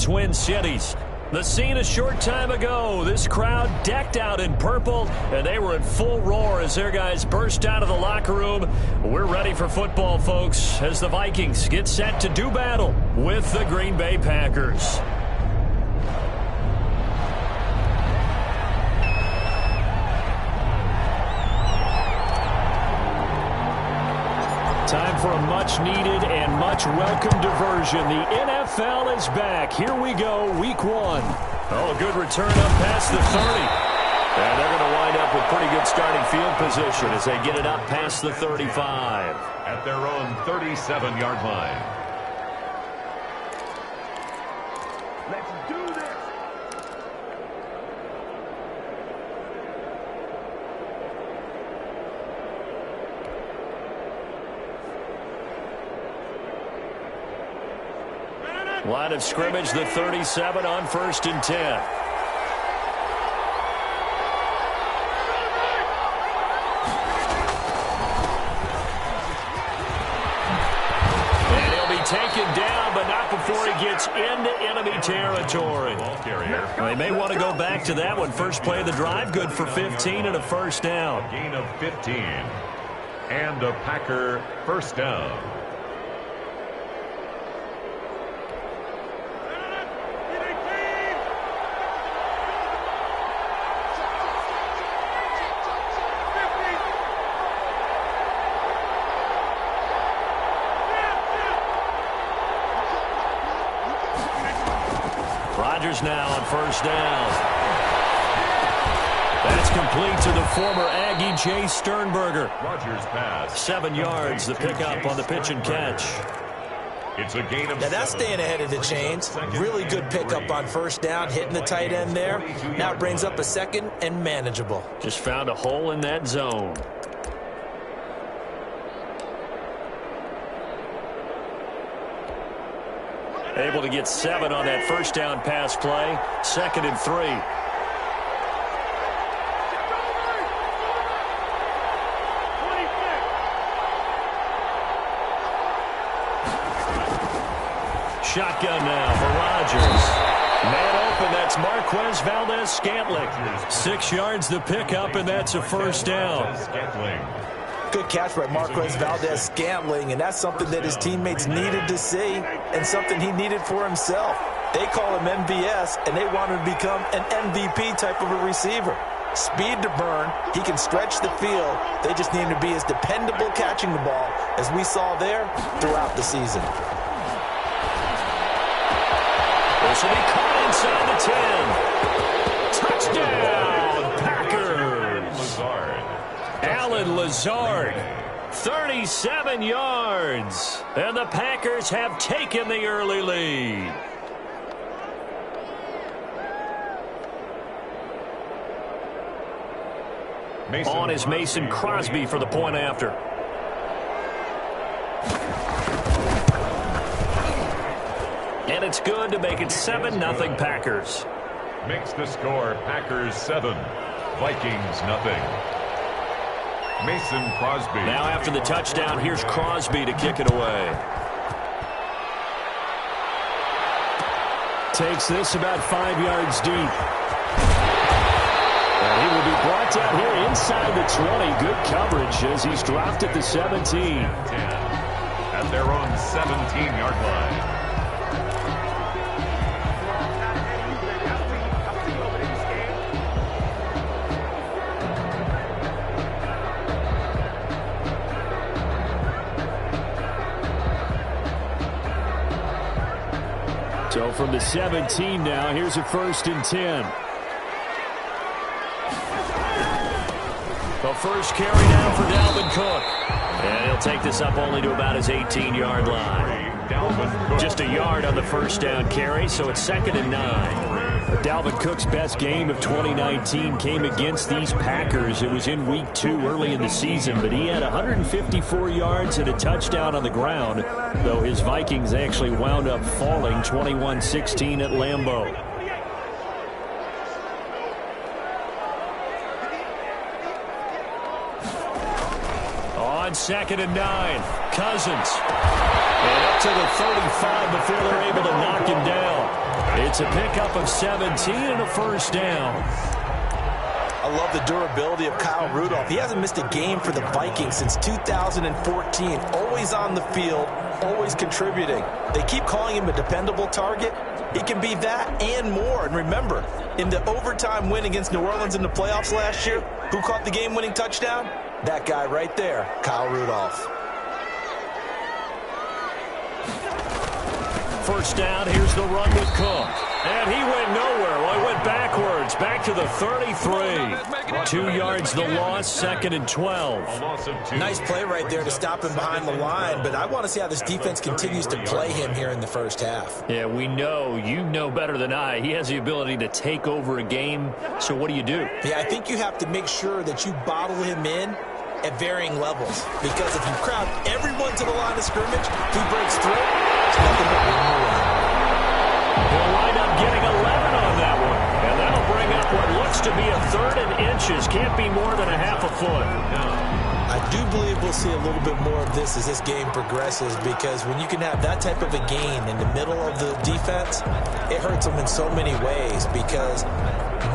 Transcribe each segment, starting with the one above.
Twin Cities. The scene a short time ago, this crowd decked out in purple, and they were in full roar as their guys burst out of the locker room. We're ready for football, folks, as the Vikings get set to do battle with the Green Bay Packers. Time for a much-needed and much-welcome diversion. The NFL is back. Here we go, week one. Oh, good return up past the 30. And they're going to wind up with pretty good starting field position as they get it up past the 35. At their own 37-yard line. Let's do this. Line of scrimmage, the 37 on 1st and 10. And he'll be taken down, but not before he gets into enemy territory. Well, they may want to go back to that one. First play of the drive, good for 15 and a first down. Gain of 15 and a Packer first down. Now on first down. That's complete to the former Aggie Jay Sternberger. Rodgers pass. 7 yards, the pickup on the pitch and catch. It's a gain of now that's staying ahead of the chains. Really good pickup on first down, hitting the tight end there. Now it brings up a second and manageable. Just found a hole in that zone. Able to get 7 on that first down pass play. 2nd and 3. Shotgun now for Rodgers. Man open, that's Marquez Valdez-Scantling. 6 yards the pickup, and that's a first down. Good catch by Marquez Valdez-Scantling, and that's something that his teammates needed to see and something he needed for himself. They call him MVS, and they want him to become an MVP type of a receiver. Speed to burn. He can stretch the field. They just need him to be as dependable catching the ball as we saw there throughout the season. This will be caught inside the 10. Touchdown, Packers. Alan Lazard, 37 yards. And the Packers have taken the early lead. On is Mason Crosby for the point after. And it's good to make it 7-0 Packers. Makes the score Packers 7, Vikings nothing. Mason Crosby. Now after the touchdown, here's Crosby to kick it away. Takes this about 5 yards deep. And he will be brought down here inside the 20. Good coverage as he's dropped at the 17. 10 at their own 17-yard line. So from the 17 now, here's a 1st and 10. The first carry now for Dalvin Cook. And he'll take this up only to about his 18-yard line. Just a yard on the first down carry, so it's 2nd and 9. Dalvin Cook's best game of 2019 came against these Packers. It was in week 2 early in the season, but he had 154 yards and a touchdown on the ground, though his Vikings actually wound up falling 21-16 at Lambeau. On 2nd and 9, Cousins. And up to the 35 before they're able to knock him down. It's a pickup of 17 and a first down. I love the durability of Kyle Rudolph. He hasn't missed a game for the Vikings since 2014. Always on the field, always contributing. They keep calling him a dependable target. He can be that and more. And remember, in the overtime win against New Orleans in the playoffs last year, who caught the game-winning touchdown? That guy right there, Kyle Rudolph. First down, here's the run with Cook. And he went nowhere. Well, he went backwards, back to the 33. 2 yards the loss, second and 12. Nice play right there to stop him behind the line, but I want to see how this defense continues to play him here in the first half. Yeah, we know, you know better than I, he has the ability to take over a game, so what do you do? Yeah, I think you have to make sure that you bottle him in at varying levels, because if you crowd everyone to the line of scrimmage, he breaks through, it's nothing but room to run. He'll wind up getting 11 on that one, and that'll bring up what looks to be a 3rd and inches. Can't be more than a half a foot. I do believe we'll see a little bit more of this as this game progresses, because when you can have that type of a gain in the middle of the defense, it hurts them in so many ways, because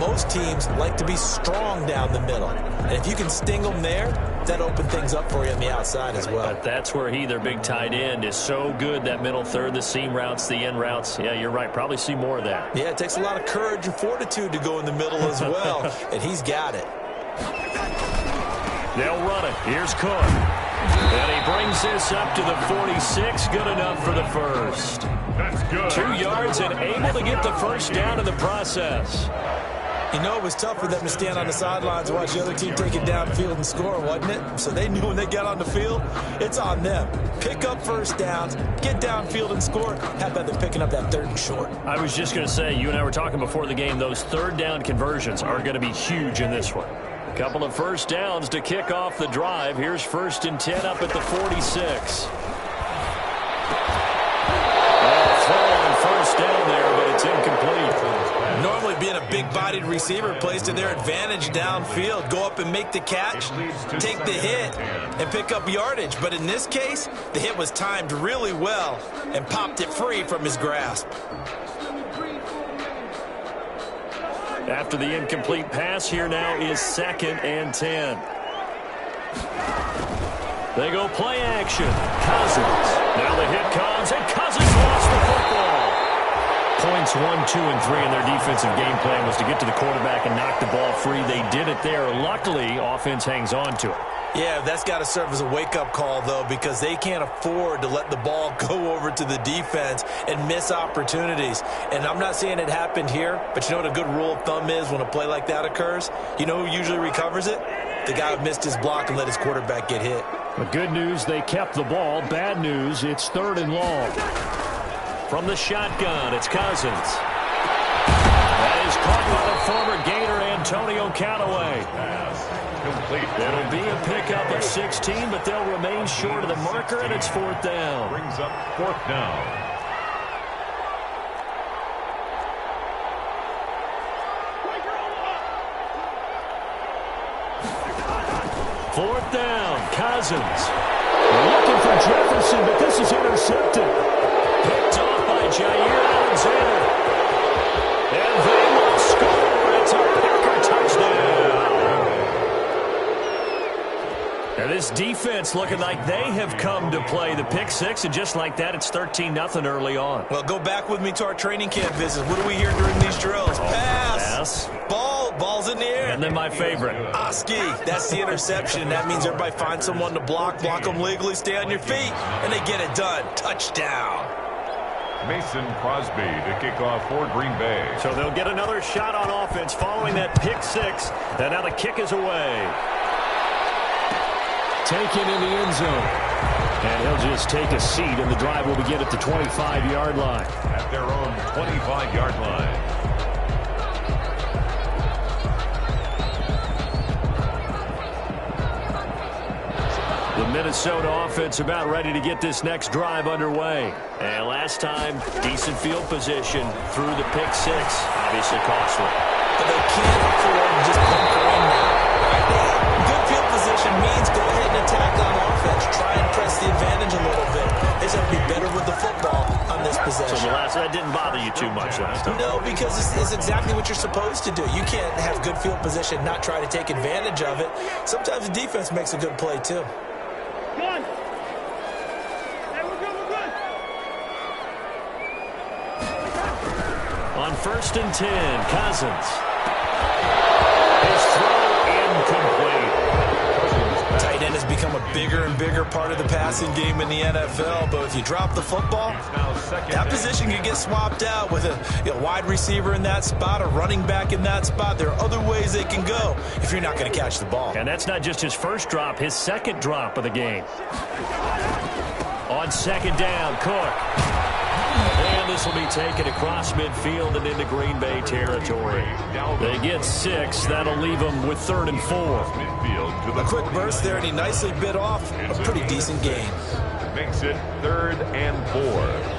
most teams like to be strong down the middle. And if you can sting them there, that opens things up for you on the outside as well. But that's where he, their big tight end, is so good, that middle third, the seam routes, the end routes. Yeah, you're right. Probably see more of that. Yeah, it takes a lot of courage and fortitude to go in the middle as well, and he's got it. They'll run it. Here's Cook. And he brings this up to the 46. Good enough for the first. That's good. 2 yards and able to get the first down in the process. You know, it was tough for them to stand on the sidelines and watch the other team take it downfield and score, wasn't it? So they knew when they got on the field, it's on them. Pick up first downs, get downfield and score. How about them picking up that 3rd and short? I was just going to say, you and I were talking before the game, those 3rd down conversions are going to be huge in this one. A couple of first downs to kick off the drive. Here's 1st and 10 up at the 46. First down there, but it's incomplete. Normally being a big-bodied receiver plays to their advantage downfield. Go up and make the catch, take the hit, and pick up yardage. But in this case, the hit was timed really well and popped it free from his grasp. After the incomplete pass, here now is 2nd and 10. They go play action. Cousins. Now the hit comes, and Cousins lost the football. Points 1, 2, and 3 in their defensive game plan was to get to the quarterback and knock the ball free. They did it there. Luckily, offense hangs on to it. Yeah, that's got to serve as a wake-up call, though, because they can't afford to let the ball go over to the defense and miss opportunities. And I'm not saying it happened here, but you know what a good rule of thumb is when a play like that occurs? You know who usually recovers it? The guy who missed his block and let his quarterback get hit. But good news, they kept the ball. Bad news, it's 3rd and long. From the shotgun, it's Cousins. That is caught by the former Gator, Antonio Callaway. Complete. It'll be a pickup of 16, but they'll remain short of the marker, and it's 4th down. Brings up 4th down. Fourth down, Cousins. Looking for Jefferson, but this is intercepted. Picked off by Jair Alexander. And they will score. It's a Packer touchdown. And this defense looking like they have come to play. The pick six, and just like that, it's 13-0 early on. Well, go back with me to our training camp visits. What do we hear during these drills? Pass. Ball's in the air. And then my favorite. Oski. That's the interception. That means everybody finds someone to block them legally, stay on your feet, and they get it done. Touchdown. Mason Crosby to kick off for Green Bay. So they'll get another shot on offense following that pick six. And now the kick is away. Taken in the end zone. And he'll just take a seat, and the drive will begin at the 25-yard line. At their own 25-yard line. The Minnesota offense about ready to get this next drive underway. And last time, decent field position through the pick six. Obviously costly. But they can't afford to just bunker in now. Good field position possession means go ahead and attack on offense. Try and press the advantage a little bit. They just have to be better with the football on this possession. So that didn't bother you too much last time? No, because it's exactly what you're supposed to do. You can't have good field position, not try to take advantage of it. Sometimes the defense makes a good play, too. Good. Hey, we're good, we're good. On 1st and 10, Cousins. His throw incomplete. Tight end has become a bigger and bigger part of the passing game in the NFL, but if you drop the football, that position can get swapped out with a wide receiver in that spot, a running back in that spot. There are other ways they can go if you're not going to catch the ball. And that's not just his first drop, his second drop of the game. On 2nd down, Cook. And this will be taken across midfield and into Green Bay territory. They get 6. That'll leave them with 3rd and 4. A quick burst there, and he nicely bit off a pretty decent gain. Makes it 3rd and 4.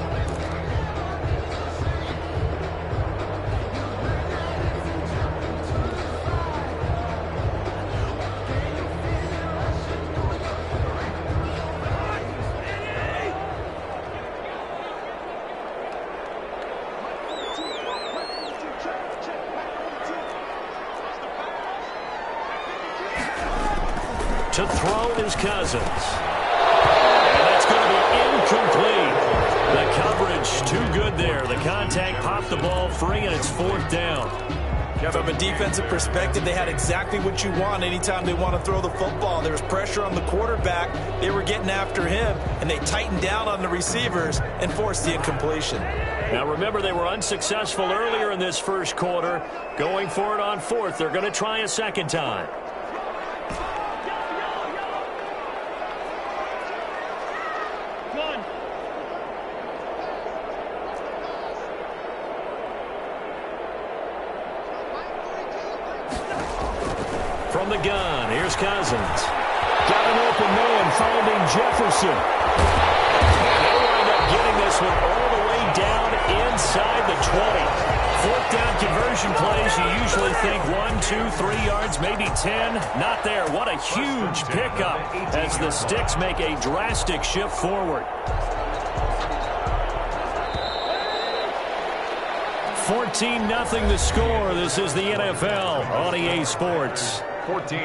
To throw is Cousins. And that's going to be incomplete. The coverage too good there. The contact popped the ball free, and it's 4th down. From a defensive perspective, they had exactly what you want anytime they want to throw the football. There was pressure on the quarterback. They were getting after him, and they tightened down on the receivers and forced the incompletion. Now, remember, they were unsuccessful earlier in this first quarter. Going for it on 4th. They're going to try a second time. From the gun, here's Cousins. Got an open man, finding Jefferson. They wind up getting this one all the way down inside the 20. 4th down conversion plays, you usually think 1, 2, 3 yards, maybe 10. Not there. What a huge pickup as the Sticks make a drastic shift forward. 14-0 the score. This is the NFL on EA Sports. 14.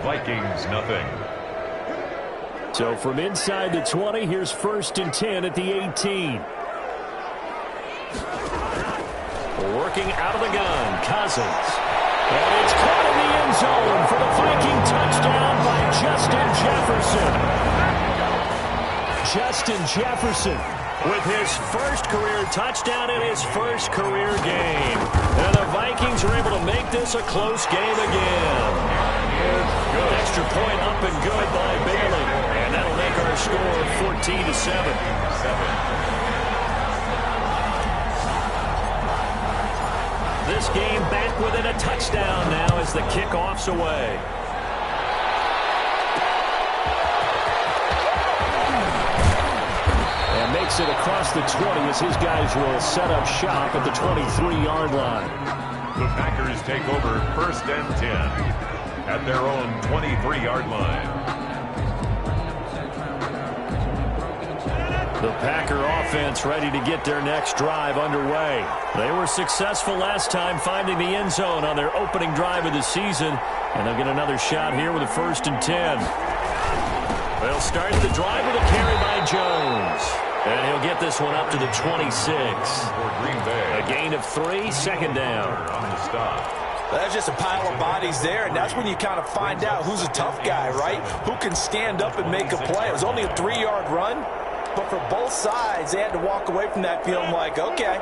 Vikings, nothing. So from inside the 20, here's 1st and 10 at the 18. Working out of the gun, Cousins. And it's caught in the end zone for the Viking touchdown by Justin Jefferson. Justin Jefferson with his first career touchdown in his first career game. And the Vikings are able to make this a close game again. Extra point up and good by Bailey. And that'll make our score 14-7. This game back within a touchdown now as the kickoff's away. And makes it across the 20 as his guys will set up shop at the 23-yard line. The Packers take over 1st and 10 at their own 23-yard line. The Packer offense ready to get their next drive underway. They were successful last time finding the end zone on their opening drive of the season, and they'll get another shot here with a 1st and 10. They'll start the drive with a carry by Jones, and he'll get this one up to the 26. For Green Bay. A gain of 3, 2nd down. On the stop. That's just a pile of bodies there, and that's when you kind of find out who's a tough guy, right? Who can stand up and make a play. It was only a 3-yard run, but for both sides, they had to walk away from that feeling like, okay,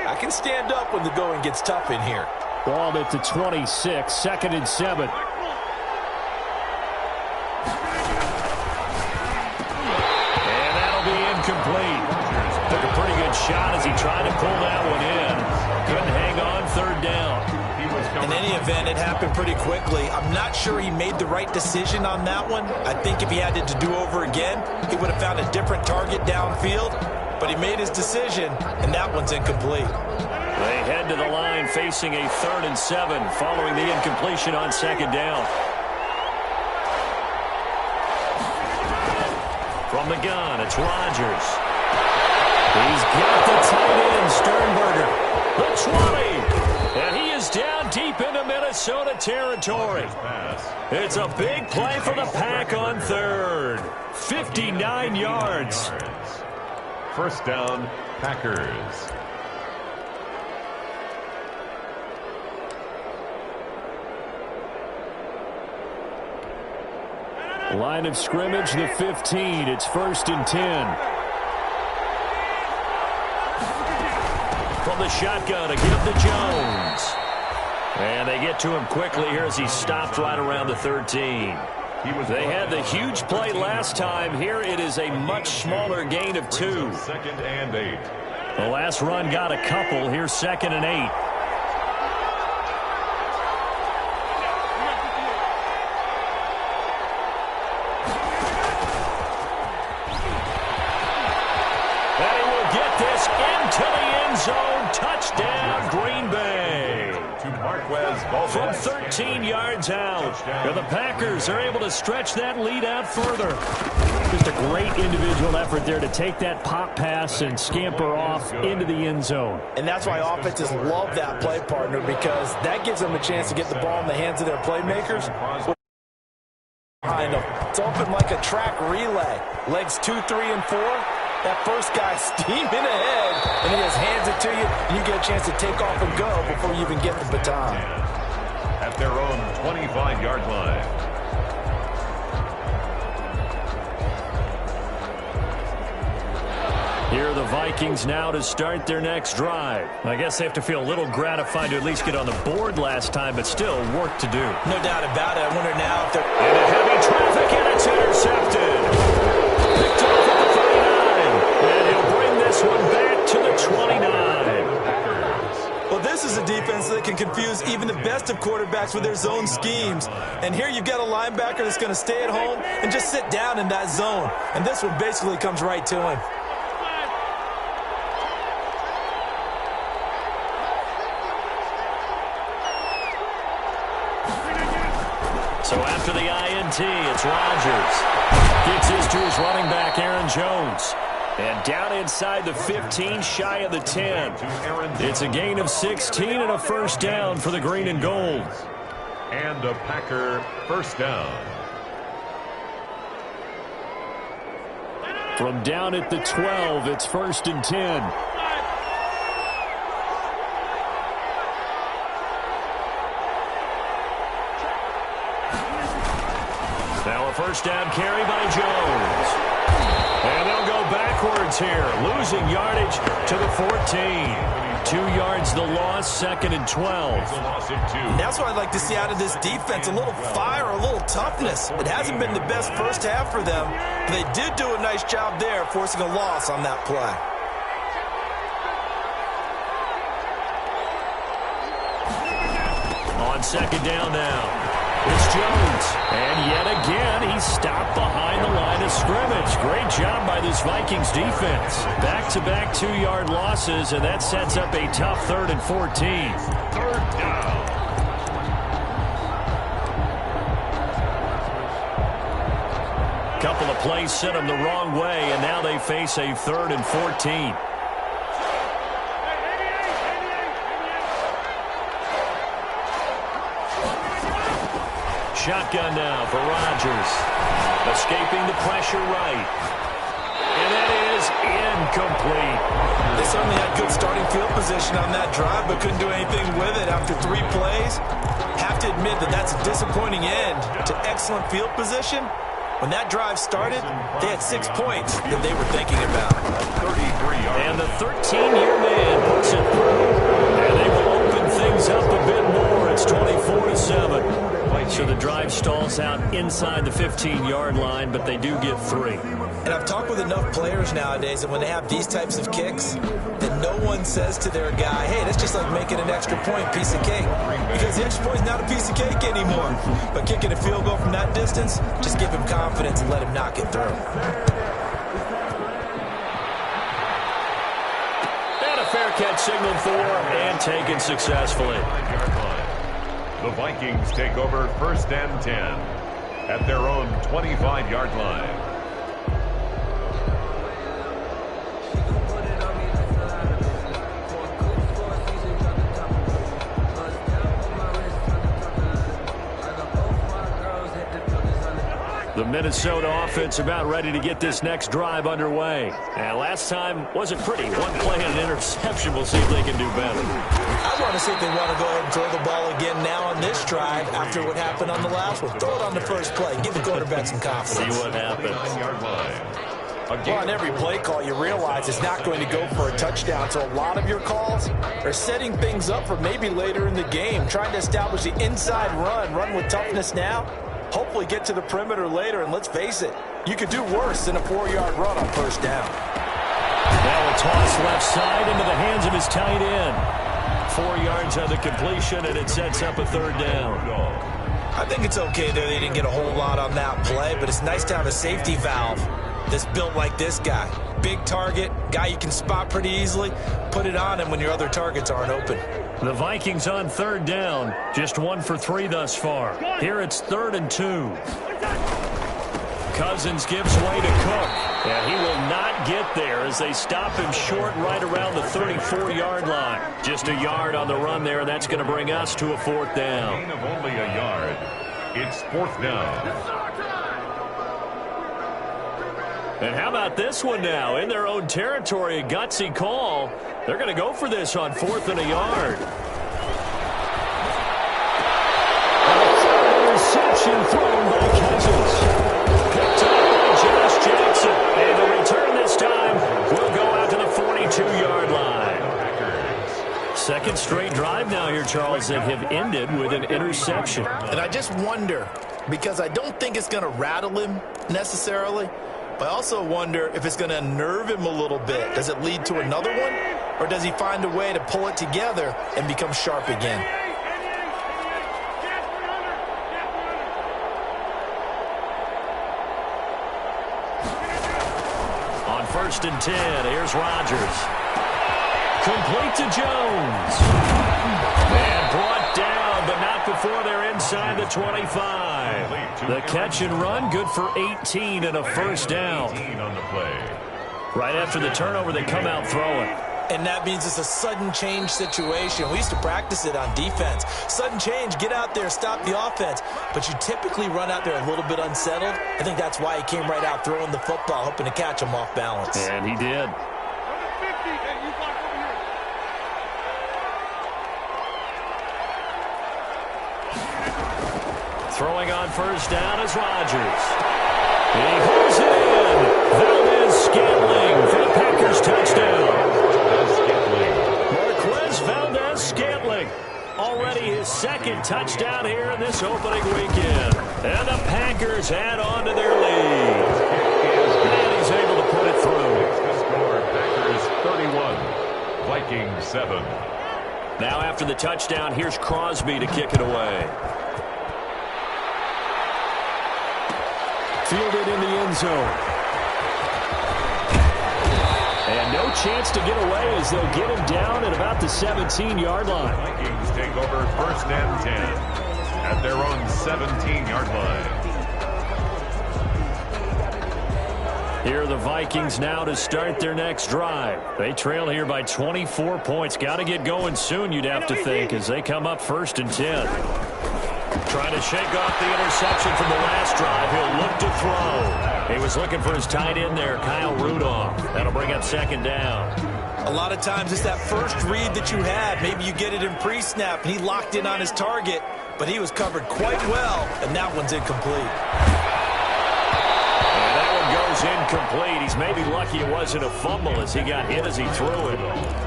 I can stand up when the going gets tough in here. Ball at the 26, 2nd and 7. And that'll be incomplete. Took a pretty good shot as he tried to pull that one in. Couldn't hang on, 3rd down. In any event, it happened pretty quickly. I'm not sure he made the right decision on that one. I think if he had it to do over again, he would have found a different target downfield. But he made his decision, and that one's incomplete. They head to the line facing a 3rd and 7 following the incompletion on 2nd down. From the gun, it's Rodgers. He's got the tight end, Sternberger. The 20. And he is down deep into Minnesota territory. It's a big play for the Pack on third. 59 yards. First down, Packers. Line of scrimmage, the 15. It's 1st and 10. From the shotgun to give to Jones. And they get to him quickly here as he stopped right around the 13. They had the huge play last time. Here it is a much smaller gain of 2. 2nd and 8. The last run got a couple. Here's 2nd and 8. And he will get this into the end zone. Touchdown, Green Bay. From 13 yards out. The Packers are able to stretch that lead out further. Just a great individual effort there to take that pop pass and scamper off into the end zone. And that's why offenses love that play, partner, because that gives them a chance to get the ball in the hands of their playmakers. It's open like a track relay. Legs 2, 3, and 4. That first guy steaming ahead, and he just hands it to you, and you get a chance to take off and go before you even get the baton. At their own 25-yard line. Here are the Vikings now to start their next drive. I guess they have to feel a little gratified to at least get on the board last time, but still work to do. No doubt about it. I wonder now if they're... Into heavy traffic, and it's intercepted. Picked off at the 39, and he'll bring this one back to the 29. Well, this is a defense that can confuse even the best of quarterbacks with their zone schemes. And here you've got a linebacker that's going to stay at home and just sit down in that zone. And this one basically comes right to him. So after the INT, it's Rodgers. Gets his to his running back, Aaron Jones. And down inside the 15, shy of the 10. It's a gain of 16 and a first down for the green and gold. And a Packer first down. From down at the 12, it's 1st and 10. Now a first down carry by Jones. And they'll go backwards here, losing yardage to the 14. 2 yards the loss, 2nd and 12. That's what I'd like to see out of this defense, a little fire, a little toughness. It hasn't been the best first half for them, but they did do a nice job there, forcing a loss on that play. On 2nd down now. It's Jones, and yet again, he's stopped behind the line of scrimmage. Great job by this Vikings defense. Back-to-back 2-yard losses, and that sets up a tough 3rd and 14. 3rd down. Couple of plays sent them the wrong way, and now they face a 3rd and 14. Shotgun now for Rodgers. Escaping the pressure right. And that is incomplete. They certainly had good starting field position on that drive, but couldn't do anything with it after 3 plays. Have to admit that that's a disappointing end to excellent field position. When that drive started, they had 6 points that they were thinking about. 33 yards. And the 13-year man puts it through. And they will open things up a bit more. It's 24-7. So the drive stalls out inside the 15-yard line, but they do get 3. And I've talked with enough players nowadays that when they have these types of kicks, that no one says to their guy, hey, that's just like making an extra point, piece of cake. Because the extra point is not a piece of cake anymore. But kicking a field goal from that distance, just give him confidence and let him knock it through. And a fair catch signaled for and taken successfully. The Vikings take over 1st and 10 at their own 25-yard line. Minnesota offense about ready to get this next drive underway. And last time wasn't pretty. One play and an interception. We'll see if they can do better. I want to see if they want to go ahead and throw the ball again now on this drive after what happened on the last one. Throw it on the first play. Give the quarterback some confidence. See what happens. Well, on every play call, you realize it's not going to go for a touchdown. So a lot of your calls are setting things up for maybe later in the game, trying to establish the inside run with toughness now, hopefully get to the perimeter later. And let's face it, you could do worse than a 4-yard run on first down. Now a toss left side into the hands of his tight end. 4 yards on the completion, and it sets up a third down. I think it's okay there. They didn't get a whole lot on that play, but it's nice to have a safety valve that's built like this guy. Big target, guy you can spot pretty easily. Put it on him when your other targets aren't open. The Vikings on third down. Just 1 for 3 thus far. Here it's 3rd and 2. Cousins gives way to Cook. And he will not get there as they stop him short right around the 34-yard line. Just a yard on the run there, and that's going to bring us to a 4th down. Gain of only a yard. It's 4th down. And how about this one now? In their own territory, a gutsy call. They're going to go for this on 4th and a yard. Interception thrown by Cousins. Picked up by Josh Jackson. And the return this time will go out to the 42-yard line. Second straight drive now here, Charles, that have ended with an interception. And I just wonder, because I don't think it's going to rattle him necessarily, but I also wonder if it's going to unnerve him a little bit. Does it lead to another one? Or does he find a way to pull it together and become sharp again? On 1st and 10, here's Rodgers. Complete to Jones. And brought down, but not before they're inside the 25. The catch and run, good for 18 and a first down. Right after the turnover, they come out throwing. And that means it's a sudden change situation. We used to practice it on defense. Sudden change, get out there, stop the offense. But you typically run out there a little bit unsettled. I think that's why he came right out throwing the football, hoping to catch him off balance. And he did. Throwing on first down is Rodgers. He holds it in. Valdez-Scantling for the Packers touchdown. Marquez Valdez-Scantling. Already his 2nd touchdown here in this opening weekend. And the Packers add on to their lead. And he's able to put it through. The score, Packers 31, Vikings 7. Now after the touchdown, here's Crosby to kick it away. Fielded in the end zone. And no chance to get away as they'll get him down at about the 17-yard line. Vikings take over 1st and 10 at their own 17-yard line. Here are the Vikings now to start their next drive. They trail here by 24 points. Got to get going soon, you'd have to think, as they come up 1st and 10. Trying to shake off the interception from the last drive. He'll look to throw. He was looking for his tight end there, Kyle Rudolph. That'll bring up 2nd down. A lot of times it's that first read that you have. Maybe you get it in pre-snap, and he locked in on his target, but he was covered quite well, and that one's incomplete. And that one goes incomplete. He's maybe lucky it wasn't a fumble as he got hit as he threw it.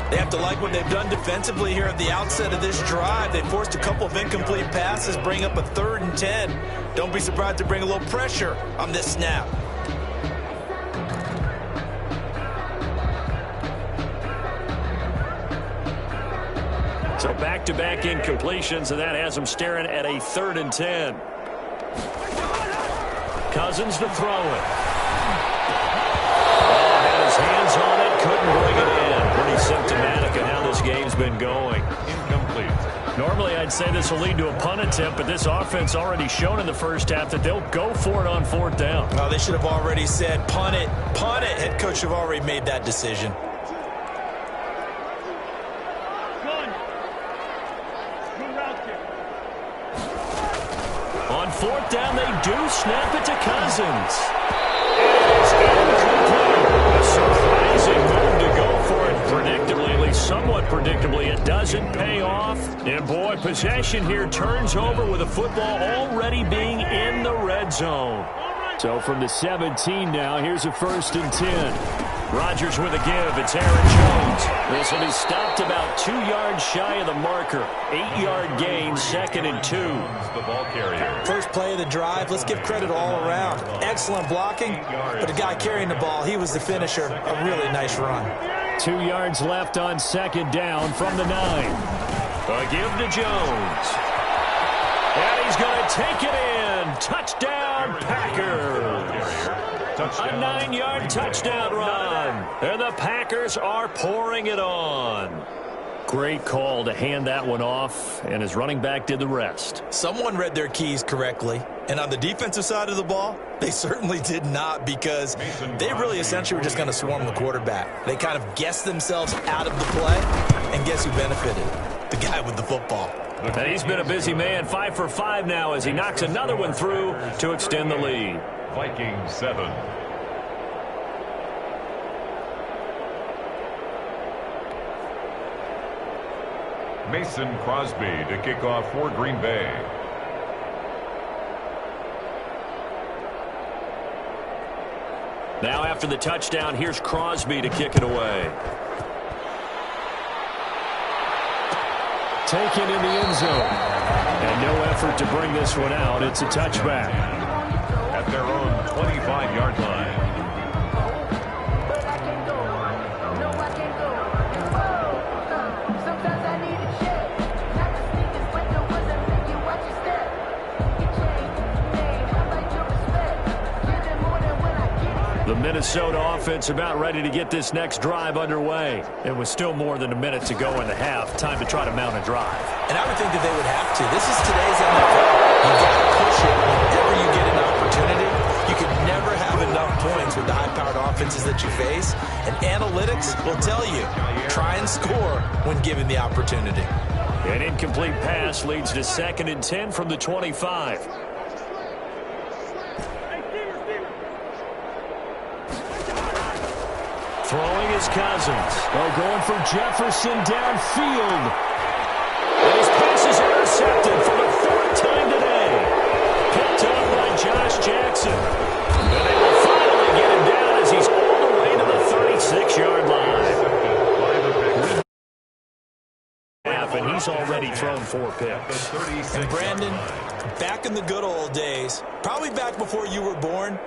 They have to like what they've done defensively here at the outset of this drive. They forced a couple of incomplete passes, bring up a 3rd and 10. Don't be surprised to bring a little pressure on this snap. So back-to-back incompletions, and that has him staring at a 3rd and 10. Cousins to throw it. Oh, had his hands on it, couldn't bring it in. Pretty symptomatic of how this game's been going. Incomplete. Normally, I'd say this will lead to a punt attempt, but this offense already shown in the first half that they'll go for it on 4th down. Well, they should have already said, punt it, punt it. Head coach should have already made that decision. On fourth down, they do snap it to Cousins. It's incomplete. A surprising move to go for it. Predictably, at least somewhat predictably, it doesn't pay off. And boy, possession here turns over with the football already being in the red zone. So from the 17 now, here's a 1st and 10. Rodgers with a give. It's Aaron Jones. This will be stopped about 2 yards shy of the marker. 8-yard gain, 2nd and 2. The ball carrier. First play of the drive, let's give credit all around. Excellent blocking, but the guy carrying the ball, he was the finisher. A really nice run. 2 yards left on 2nd down from the 9. A give to Jones. And he's going to take it in. Touchdown, Packers. A 9-yard touchdown run. And the Packers are pouring it on. Great call to hand that one off, and his running back did the rest. Someone read their keys correctly, and on the defensive side of the ball, they certainly did not, because they really essentially were just going to swarm the quarterback. They kind of guessed themselves out of the play, and guess who benefited? The guy with the football. And he's been a busy man, 5 for 5 now as he knocks another one through to extend the lead. Vikings 7. Mason Crosby to kick off for Green Bay. Now after the touchdown, here's Crosby to kick it away. Taken in the end zone. And no effort to bring this one out. It's a touchback. At their own 25-yard line. The Minnesota offense about ready to get this next drive underway. It was still more than a minute to go in the half. Time to try to mount a drive. And I would think that they would have to. This is today's NFL. You've got to push it whenever you get an opportunity. You can never have enough points with the high-powered offenses that you face. And analytics will tell you, try and score when given the opportunity. An incomplete pass leads to 2nd and 10 from the 25. Throwing is Cousins. Oh, going for Jefferson downfield. And his pass is intercepted for the 4th time today. Picked up by Josh Jackson. And they will finally get him down as he's all the way to the 36-yard line. And he's already thrown 4 picks. And Brandon, back in the good old days, probably back before you were born,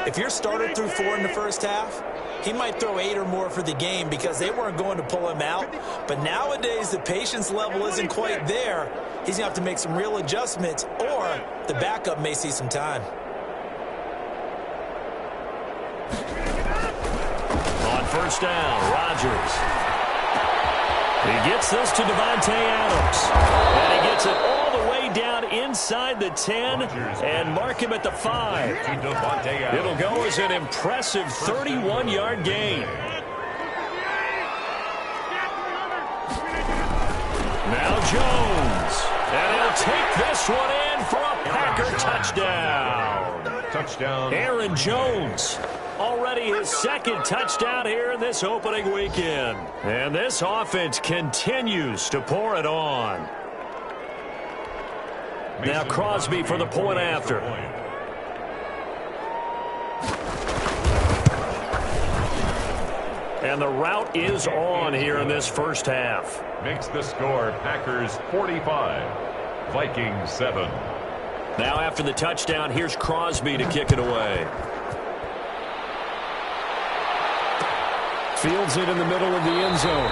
if your starter threw 4 in the first half, he might throw 8 or more for the game because they weren't going to pull him out. But nowadays, the patience level isn't quite there. He's going to have to make some real adjustments, or the backup may see some time. On 1st down, Rodgers. He gets this to Devontae Adams. And he gets it all the way down inside the 10 and mark him at the 5. It'll go as an impressive 31-yard gain. Now Jones. And he'll take this one in for a Packer touchdown. Touchdown. Aaron Jones. Already his 2nd touchdown here in this opening weekend. And this offense continues to pour it on. Now Crosby for the point after. And the route is on here in this first half. Makes the score Packers 45, Vikings 7. Now after the touchdown, here's Crosby to kick it away. Fields it in the middle of the end zone.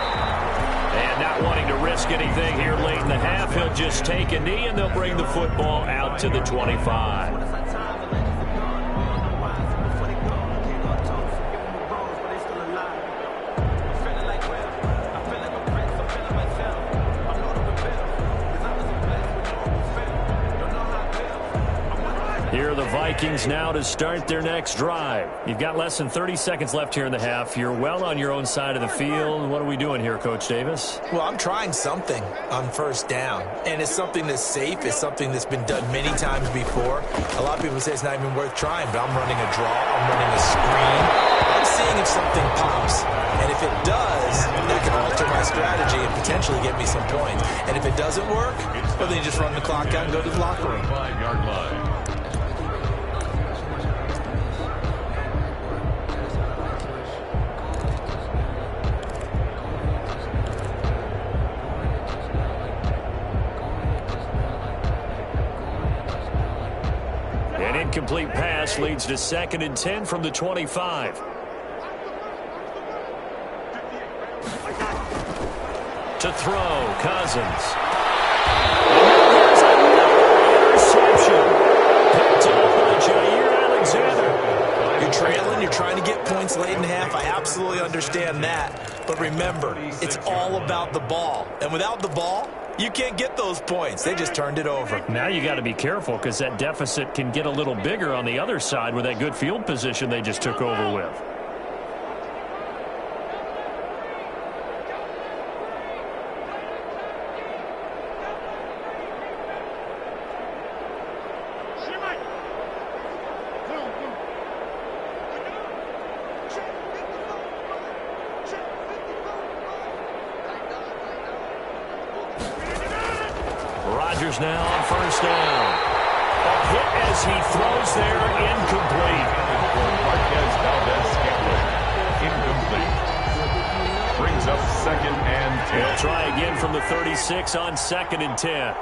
And not wanting to risk anything here late in the half, he'll just take a knee and they'll bring the football out to the 25. Here are the Vikings now to start their next drive. You've got less than 30 seconds left here in the half. You're well on your own side of the field. What are we doing here, Coach Davis? Well, I'm trying something on first down, and it's something that's safe. It's something that's been done many times before. A lot of people say it's not even worth trying, but I'm running a draw. I'm running a screen. I'm seeing if something pops, and if it does, that can alter my strategy and potentially get me some points. And if it doesn't work, well, then you just run the clock out and go to the locker room. 5-yard line. An incomplete pass leads to 2nd and 10 from the 25. To throw, Cousins. And there's another interception. Picked off by Jair Alexander. You're trailing, you're trying to get points late in the half. I absolutely understand that. But remember, it's all about the ball. And without the ball, you can't get those points. They just turned it over. Now you got to be careful because that deficit can get a little bigger on the other side with that good field position they just took over with. Now on first down. A hit as he throws there, incomplete. Marquez Valdez-Scantling, incomplete. Brings up 2nd and 10. He'll try again from the 36 on 2nd and 10.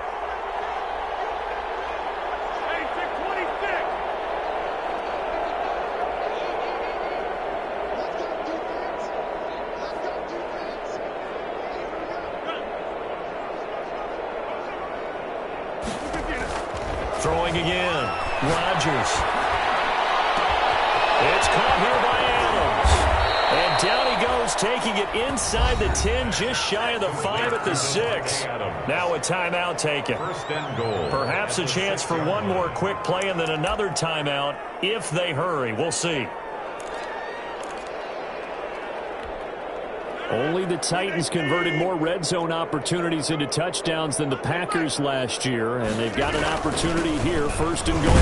Throwing again. Rodgers. It's caught here by Adams. And down he goes, taking it inside the 10, just shy of the 5 at the 6. Now a timeout taken. 1st and goal. Perhaps a chance for one more quick play and then another timeout if they hurry. We'll see. Only the Titans converted more red zone opportunities into touchdowns than the Packers last year, and they've got an opportunity here, 1st and goal.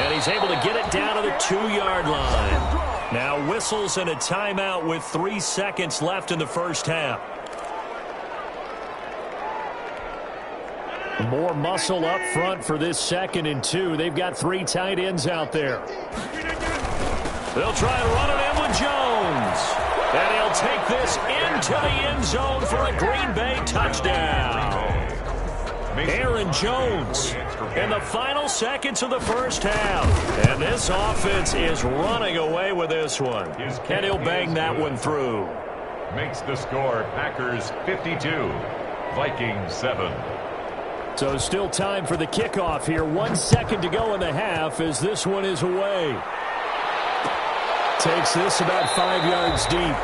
And he's able to get it down to the 2-yard line. Now whistles and a timeout with 3 seconds left in the first half. More muscle up front for this 2nd and 2. They've got 3 tight ends out there. They'll try and run it in with Jones. And he'll take this into the end zone for a Green Bay touchdown. Aaron Jones in the final seconds of the first half. And this offense is running away with this one. And he'll bang that one through. Makes the score Packers 52, Vikings 7. So still time for the kickoff here. 1 second to go in the half as this one is away. Takes this about 5 yards deep.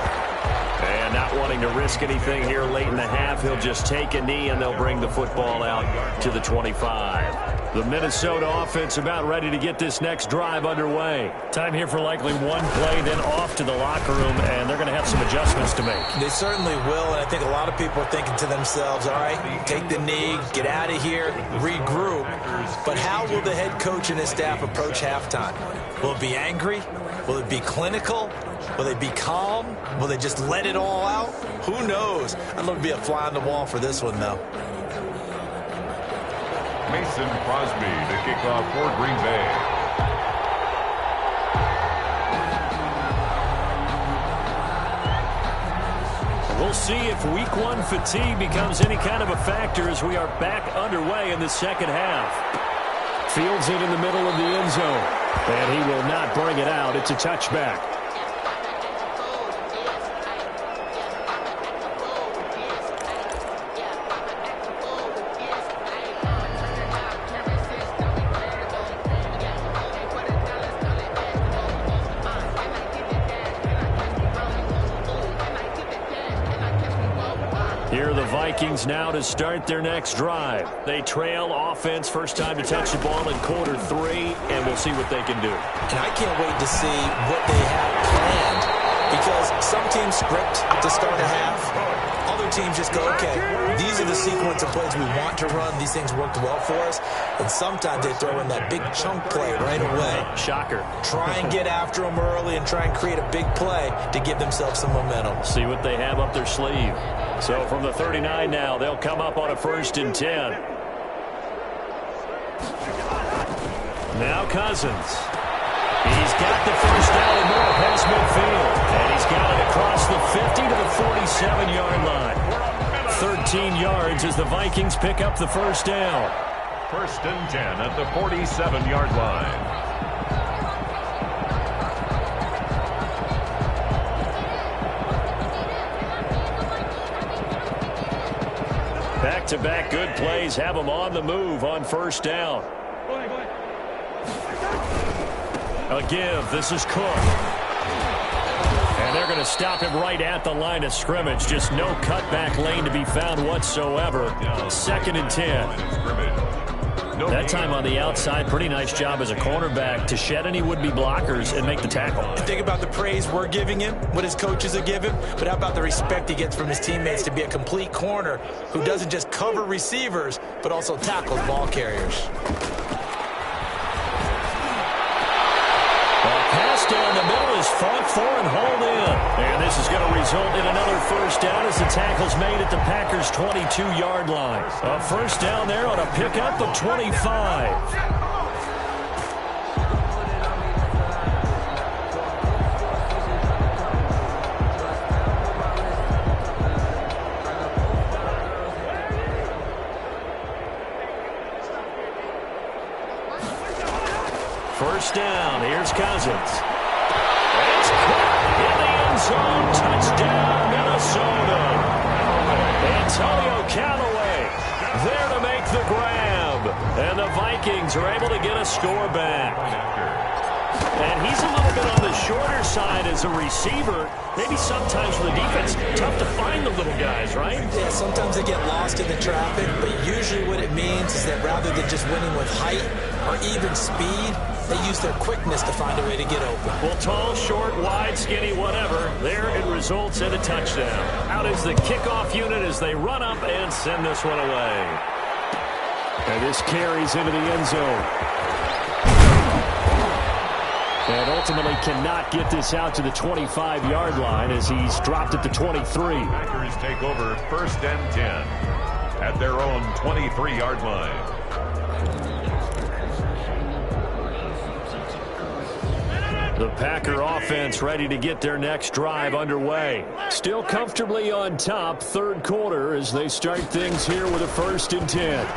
And not wanting to risk anything here late in the half, he'll just take a knee and they'll bring the football out to the 25. The Minnesota offense about ready to get this next drive underway. Time here for likely one play, then off to the locker room, and they're going to have some adjustments to make. They certainly will, and I think a lot of people are thinking to themselves, all right, take the knee, get out of here, regroup. But how will the head coach and his staff approach halftime? Will it be angry? Will it be clinical? Will they be calm? Will they just let it all out? Who knows? I'd love to be a fly on the wall for this one, though. Mason Crosby to kick off for Green Bay. We'll see if week 1 fatigue becomes any kind of a factor as we are back underway in the second half. Fields it in the middle of the end zone. And he will not bring it out. It's a touchback. Vikings now to start their next drive. They trail offense, first time to touch the ball in quarter 3, and we'll see what they can do. And I can't wait to see what they have planned, because some teams script to start a half. Other teams just go, okay, these are the sequence of plays we want to run. These things worked well for us. And sometimes they throw in that big chunk play right away. Shocker. Try and get after them early and try and create a big play to give themselves some momentum. See what they have up their sleeve. So from the 39 now, they'll come up on a 1st and 10. Now Cousins. He's got the first down and more past midfield. And he's got it across the 50 to the 47-yard line. 13 yards as the Vikings pick up the first down. 1st and 10 at the 47-yard line. Back-to-back good plays have them on the move on first down. A give. This is Cook. And they're going to stop him right at the line of scrimmage. Just no cutback lane to be found whatsoever. 2nd and 10. That time on the outside, pretty nice job as a cornerback to shed any would-be blockers and make the tackle. Think about the praise we're giving him, what his coaches are giving, but how about the respect he gets from his teammates to be a complete corner who doesn't just cover receivers, but also tackles ball carriers. Down the middle is fought for and hauled in. And this is going to result in another first down as the tackle's made at the Packers' 22-yard line. A first down there on a pickup of 25. First down, here's Cousins. It's caught in the end zone. Touchdown, Minnesota. Antonio Callaway there to make the grab. And the Vikings are able to get a score back. And he's a little bit on the shorter side as a receiver. Maybe sometimes for the defense, tough to find the little guys, right? Yeah, sometimes they get lost in the traffic, but usually what it means is that rather than just winning with height or even speed, they use their quickness to find a way to get open. Well, tall, short, wide, skinny, whatever, there it results in a touchdown. Out is the kickoff unit as they run up and send this one away. And this carries into the end zone. And ultimately cannot get this out to the 25-yard line as he's dropped at the 23. Packers take over 1st and 10 at their own 23-yard line. The Packer offense ready to get their next drive underway. Still comfortably on top, 3rd quarter as they start things here with a 1st and 10.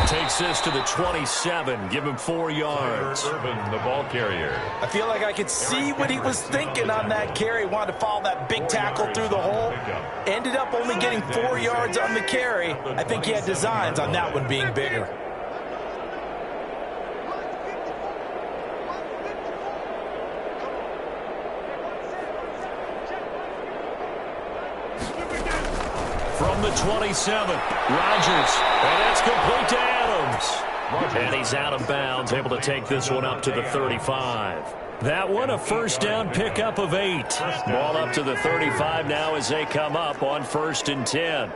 Takes this to the 27, give him 4 yards. Urban, the ball carrier. I feel like I could see what he was thinking on that carry. Wanted to follow that big tackle through the hole. Ended up only getting 4 yards on the carry. I think he had designs on that one being bigger. From the 27, Rodgers, and that's complete to Adams. And he's out of bounds, able to take this one up to the 35. That one a first down pickup of 8. Ball up to the 35 now as they come up on 1st and 10.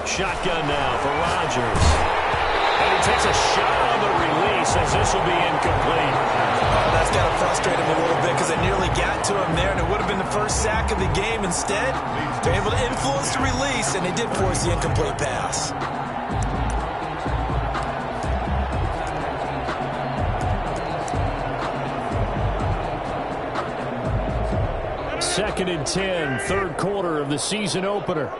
Shotgun now for Rodgers. And he takes a shot on the release as this will be incomplete. Oh, that's got to frustrate him a little bit because they nearly got to him there, and it would have been the first sack of the game. Instead, they're able to influence the release, and they did force the incomplete pass. Second and 10, 3rd quarter of the season opener.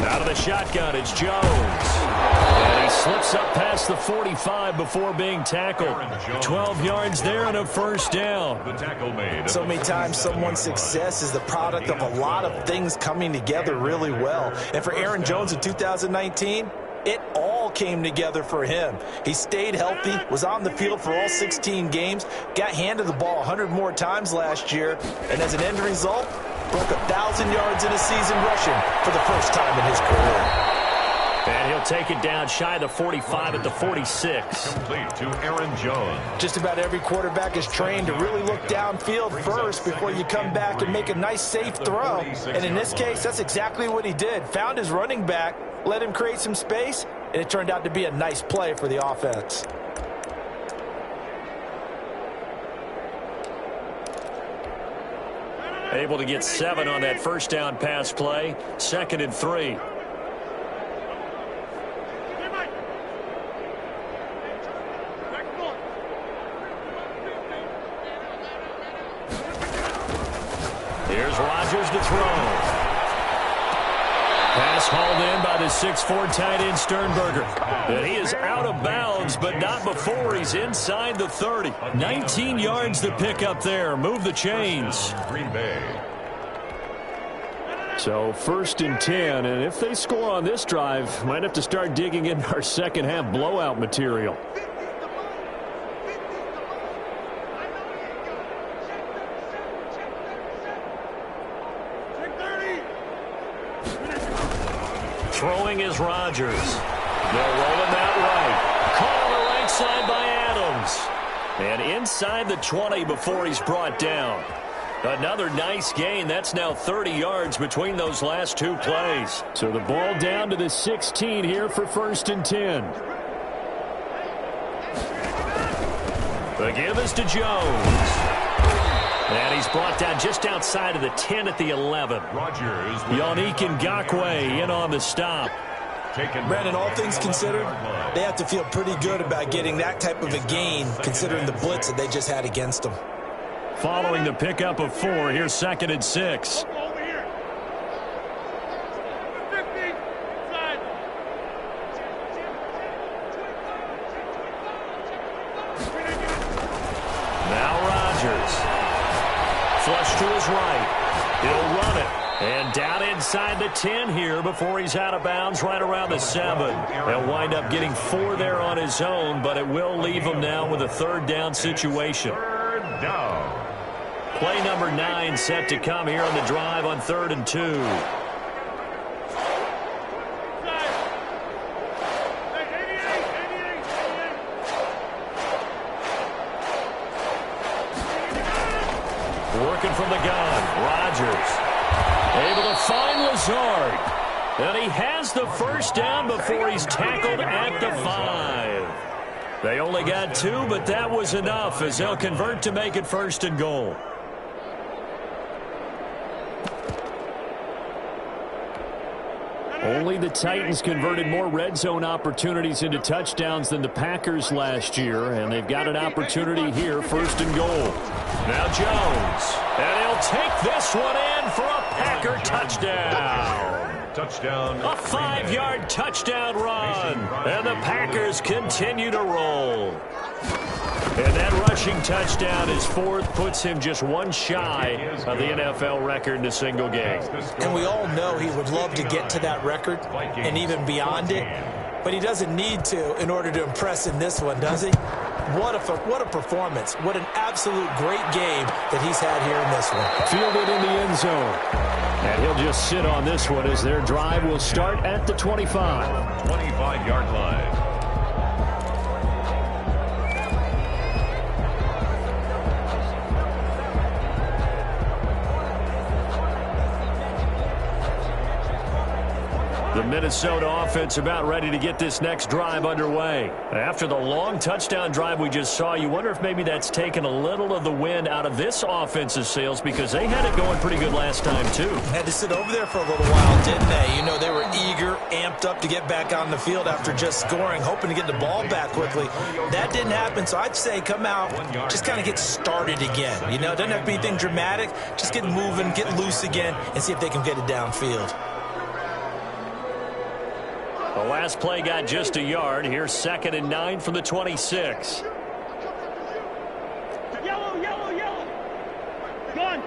Out of the shotgun, it's Jones. And he Slips up past the 45 before being tackled. 12 yards there and a first down. The tackle made. So many times someone's success is the product of a lot of things coming together really well. And for Aaron Jones in 2019, it all came together for him. He stayed healthy, was on the field for all 16 games, got handed the ball 100 more times last year, and as an end result, broke 1,000 yards in a season rushing for the first time in his career. And he'll take it down shy of the 45 at the 46. Complete to Aaron Jones. Just about every quarterback is trained to really look downfield first before you come back and make a nice, safe throw. And in this case, that's exactly what he did. Found his running back, let him create some space, and it turned out to be a nice play for the offense. Able to get 7 on that first down pass play. 2nd and 3. Here's Rodgers to throw. Pass hauled in by the 6'4" tight end Sternberger. And he is out of bounds, but not before he's inside the 30. 19 yards to pick up there. Move the chains. Green Bay. So 1st and 10, and if they score on this drive, might have to start digging into our second half blowout material. Throwing is Rodgers. They'll roll him out right. Caught on the right side by Adams. And inside the 20 before he's brought down. Another nice gain. That's now 30 yards between those last 2 plays. So the ball down to the 16 here for 1st and 10. The give is to Jones. And he's brought down just outside of the 10 at the 11. Rodgers. Yannick Ngakoue in on the stop. Brandon, all things considered, they have to feel pretty good about getting that type of a gain considering the blitz that they just had against them. Following the pickup of 4, here's 2nd and 6. Now Rodgers. Flush to his right. He'll run it. And down inside the 10 here before he's out of bounds right around the 7. He'll wind up getting 4 there on his own, but it will leave him now with a 3rd down situation. 3rd down. Play number 9 set to come here on the drive on 3rd and 2. Working from the gun, Rodgers. Able to find Lazard. And he has the first down before he's tackled at the 5. They only got 2, but that was enough as they'll convert to make it 1st and goal. Only the Titans converted more red zone opportunities into touchdowns than the Packers last year, and they've got an opportunity here, 1st and goal. Now Jones, and he'll take this one in for a Packer touchdown. Touchdown. A 5-yard touchdown run, and the Packers continue to roll. And that rushing touchdown is 4th, puts him just 1 shy of the NFL record in a single game. And we all know he would love to get to that record and even beyond it, but he doesn't need to in order to impress in this one, does he? What a performance. What an absolute great game that he's had here in this one. Fielded in the end zone. And he'll just sit on this one as their drive will start at the 25. 25-yard line. The Minnesota offense about ready to get this next drive underway. After the long touchdown drive we just saw, you wonder if maybe that's taken a little of the wind out of this offensive sails because they had it going pretty good last time too. Had to sit over there for a little while, didn't they? You know, they were eager, amped up to get back on the field after just scoring, hoping to get the ball back quickly. That didn't happen, so I'd say come out, just kind of get started again. You know, it doesn't have to be anything dramatic. Just get moving, get loose again, and see if they can get it downfield. The last play got just a yard. Here's 2nd and 9 from the 26. Yellow, yellow, yellow. Gone.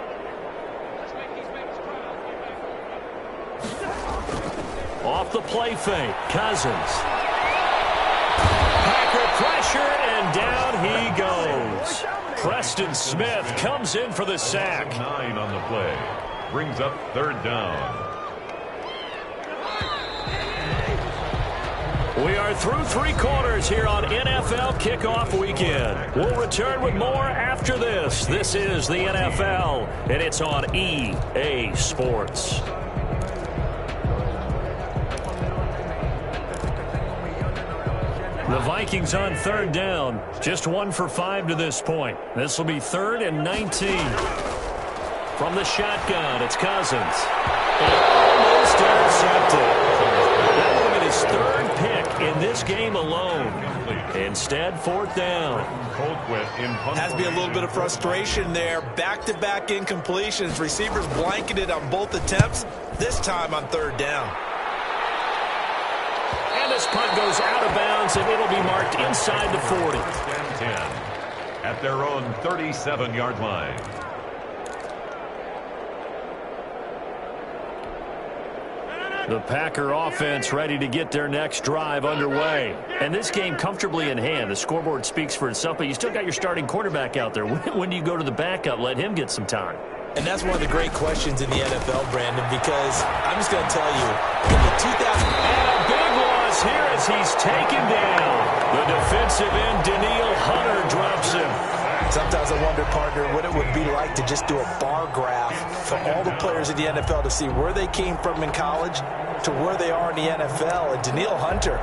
Off the play fake, Cousins. Packer pressure, and down he goes. Preston Smith comes in for the sack. 9 on the play. Brings up 3rd down. We are through 3 quarters here on NFL Kickoff Weekend. We'll return with more after this. This is the NFL, and it's on EA Sports. The Vikings on 3rd down. Just 1 for 5 to this point. This will be 3rd and 19. From the shotgun, it's Cousins. Almost intercepted. That would have been his 3rd pick in this game alone. Instead, 4th down. Has to be a little bit of frustration there. Back-to-back incompletions. Receivers blanketed on both attempts. This time on 3rd down. And this punt goes out of bounds, and it'll be marked inside the 40. 10 at their own 37-yard line. The Packer offense ready to get their next drive underway. And this game comfortably in hand. The scoreboard speaks for itself, but you still got your starting quarterback out there. When do you go to the backup? Let him get some time. And that's one of the great questions in the NFL, Brandon, because I'm just going to tell you, in the 2000... And a big loss here as he's taken down. The defensive end, Daniil Hunter, drops him. Sometimes I wonder, partner, what it would be like to just do a bar graph for all the players in the NFL to see where they came from in college to where they are in the NFL. And Daniil Hunter,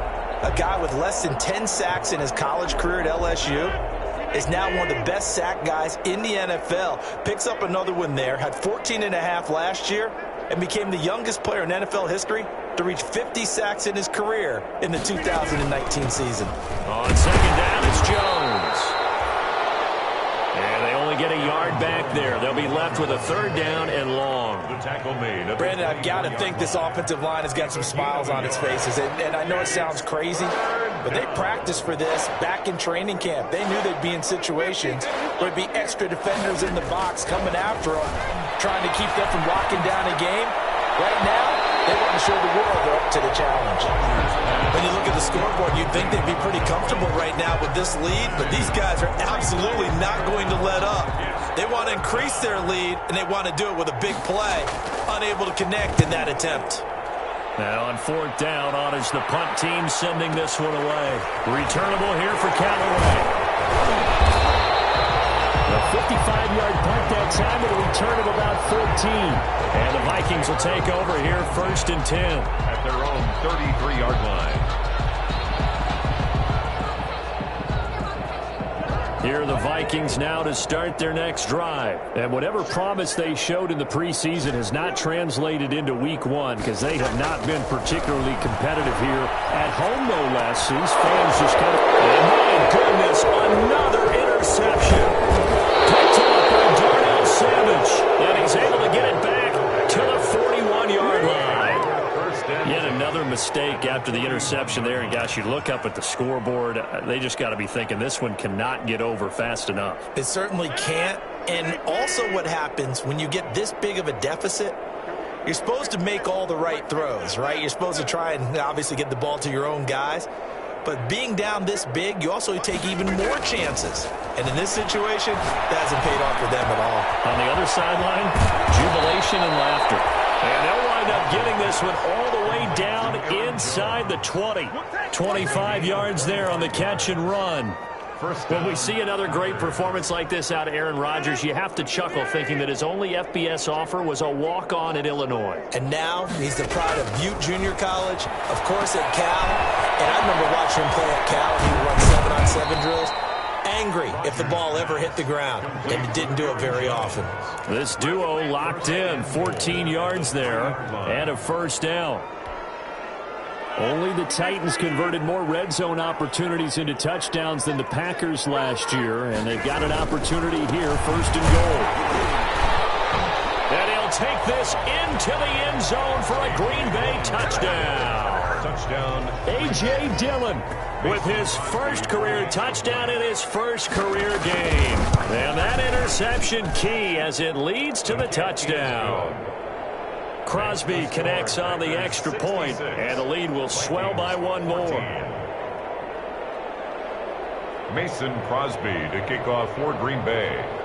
a guy with less than 10 sacks in his college career at LSU, is now one of the best sack guys in the NFL. Picks up another one there, had 14.5 last year, and became the youngest player in NFL history to reach 50 sacks in his career in the 2019 season. On 2nd down, it's Jones. And they only get a yard back there. They'll be left with a 3rd down and long. The tackle made. Brandon, I've got to think this offensive line has got some smiles on its faces. And I know it sounds crazy, but they practiced for this back in training camp. They knew they'd be in situations where there'd be extra defenders in the box coming after them, trying to keep them from locking down a game. Right now, they want to show the world they're up to the challenge. When you look at the scoreboard, you'd think they'd be pretty comfortable right now with this lead, but these guys are absolutely not going to let up. They want to increase their lead, and they want to do it with a big play. Unable to connect in that attempt. And on 4th down, on is the punt team sending this one away. Returnable here for Callaway. A 55-yard punt that time with a return of about 14. And the Vikings will take over here 1st and 10. At their own 33-yard line. Here are the Vikings now to start their next drive. And whatever promise they showed in the preseason has not translated into week 1 because they have not been particularly competitive here at home, no less. These fans just kind of... Oh, my goodness, another interception. Picked up by Darnell Savage. And he's able to get it back to the 41-yard line. Yet another mistake after the interception there. And, gosh, you look up at the scoreboard, they just got to be thinking this one cannot get over fast enough. It certainly can't. And also what happens when you get this big of a deficit, you're supposed to make all the right throws, right? You're supposed to try and obviously get the ball to your own guys. But being down this big, you also take even more chances. And in this situation, that hasn't paid off for them at all. On the other sideline, jubilation and laughter. And they'll wind up getting this one all the way down inside the 20. 25 yards there on the catch and run. When we see another great performance like this out of Aaron Rodgers, you have to chuckle thinking that his only FBS offer was a walk-on at Illinois. And now he's the pride of Butte Junior College, of course at Cal. And I remember watching him play at Cal. He would run 7-on-7 drills. Angry if the ball ever hit the ground, and he didn't do it very often. This duo locked in, 14 yards there, and a 1st down. Only the Titans converted more red zone opportunities into touchdowns than the Packers last year, and they've got an opportunity here, 1st and goal. And he'll take this into the end zone for a Green Bay touchdown. Touchdown. A.J. Dillon with his first career touchdown in his first career game. And that interception key as it leads to the touchdown. Crosby connects on the extra point, and the lead will swell by one more. Mason Crosby to kick off for Green Bay.